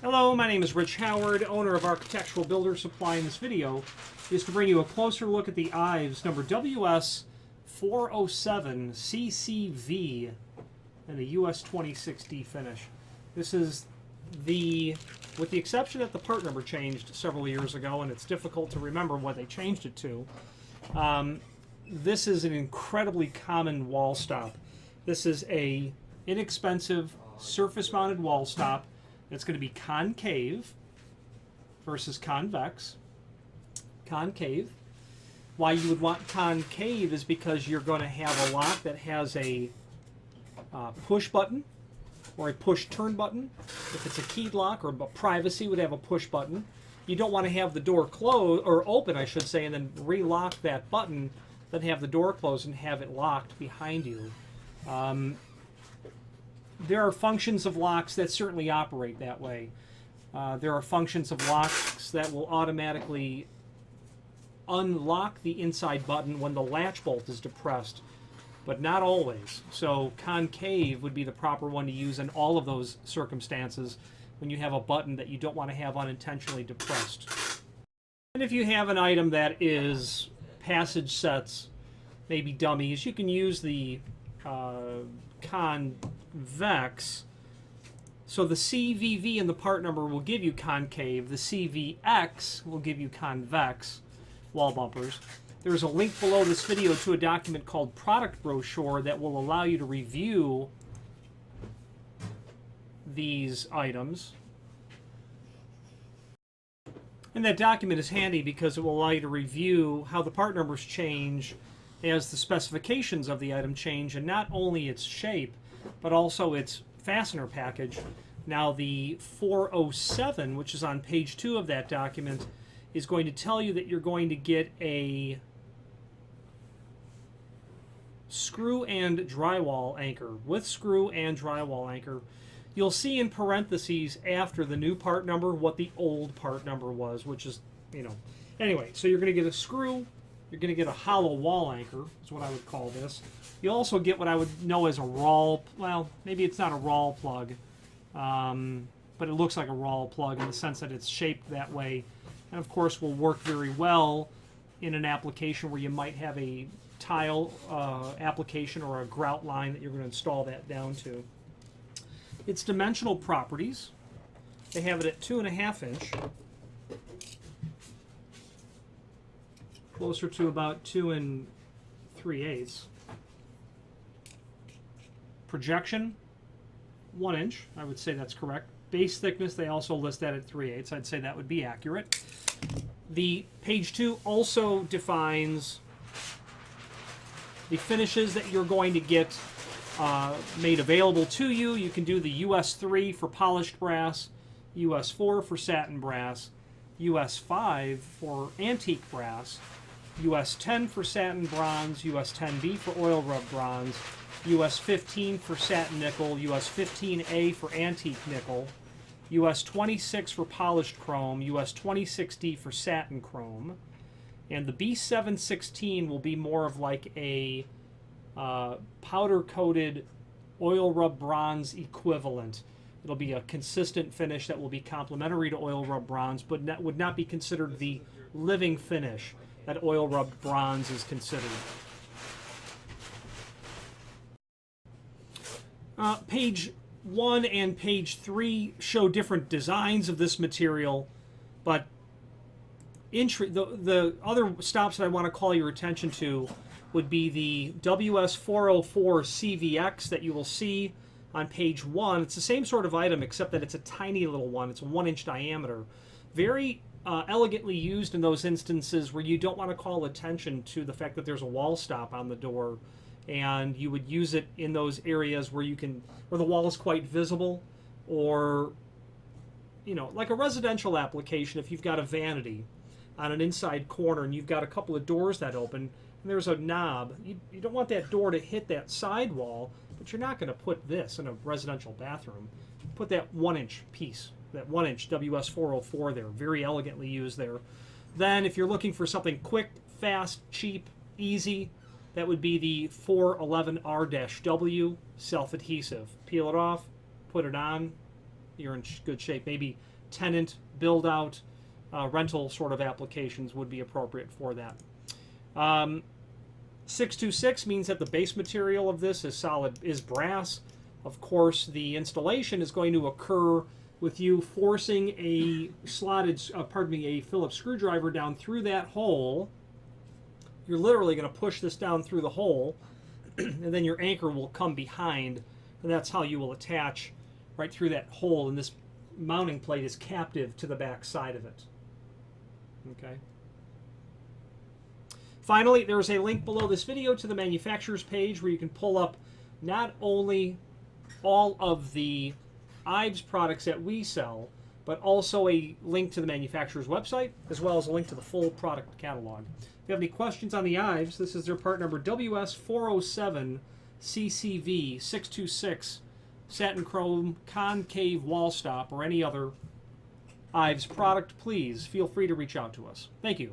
Hello, my name is Rich Howard, owner of Architectural Builder Supply. In this video is to bring you a closer look at the Ives number WS407CCV and the US26D finish. This is with the exception that the part number changed several years ago, and it's difficult to remember what they changed it to. This is an incredibly common wall stop. This is a inexpensive surface-mounted wall stop. It's going to be concave versus convex. Concave. Why you would want concave is because you're going to have a lock that has a push button or a push turn button. If it's a keyed lock, or privacy would have a push button. You don't want to have the door closed, or open I should say, and then relock that button, then have the door closed and have it locked behind you. There are functions of locks that certainly operate that way. There are functions of locks that will automatically unlock the inside button when the latch bolt is depressed, but not always. So concave would be the proper one to use in all of those circumstances when you have a button that you don't want to have unintentionally depressed. And if you have an item that is passage sets, maybe dummies, you can use the convex. So the CVV in the part number will give you concave. The CVX will give you convex wall bumpers. There's a link below this video to a document called Product Brochure that will allow you to review these items. And that document is handy because it will allow you to review how the part numbers change as the specifications of the item change, and not only its shape, but also its fastener package. Now the 407, which is on page 2 of that document, is going to tell you that you're going to get a screw and drywall anchor, with screw and drywall anchor. You'll see in parentheses after the new part number what the old part number was, which is, anyway, so you're going to get a screw. You're going to get a hollow wall anchor, is what I would call this. You also get what I would know as a rawl, well, maybe it's not a rawl plug, but it looks like a rawl plug in the sense that it's shaped that way. And of course will work very well in an application where you might have a tile application or a grout line that you're going to install that down to. Its dimensional properties, they have it at 2.5 inch. Closer to about 2 3/8. Projection, 1 inch. I would say that's correct. Base thickness, they also list that at 3/8. I'd say that would be accurate. The page 2 also defines the finishes that you're going to get made available to you. You can do the US3 for polished brass, US4 for satin brass, US5 for antique brass, US10 for satin bronze, US10B for oil rub bronze, US15 for satin nickel, US15A for antique nickel, US26 for polished chrome, US26D for satin chrome, and the B716 will be more of like a powder-coated oil rub bronze equivalent. It'll be a consistent finish that will be complementary to oil rub bronze, but would not be considered the living finish that oil rubbed bronze is considered. Page 1 and page 3 show different designs of this material, but the other stops that I want to call your attention to would be the WS404CVX that you will see on page 1. It's the same sort of item except that it's a tiny little one. It's a 1 inch diameter. Very elegantly used in those instances where you don't want to call attention to the fact that there's a wall stop on the door, and you would use it in those areas where where the wall is quite visible, or like a residential application. If you've got a vanity on an inside corner and you've got a couple of doors that open and there's a knob, you don't want that door to hit that side wall, but you're not going to put this in a residential bathroom. Put that 1 inch piece, that 1 inch WS404 there, very elegantly used there. Then if you're looking for something quick, fast, cheap, easy, that would be the 411R-W self-adhesive. Peel it off, put it on, you're in good shape. Maybe tenant, build out, rental sort of applications would be appropriate for that. 626 means that the base material of this is brass. Of course, the installation is going to occur with you forcing a a Phillips screwdriver down through that hole. You're literally going to push this down through the hole, and then your anchor will come behind, and that's how you will attach right through that hole, and this mounting plate is captive to the back side of it. Okay. Finally, there is a link below this video to the manufacturer's page where you can pull up not only all of the Ives products that we sell, but also a link to the manufacturer's website, as well as a link to the full product catalog. If you have any questions on the Ives, this is their part number WS407CCV 626 satin chrome concave wall stop, or any other Ives product, please feel free to reach out to us. Thank you.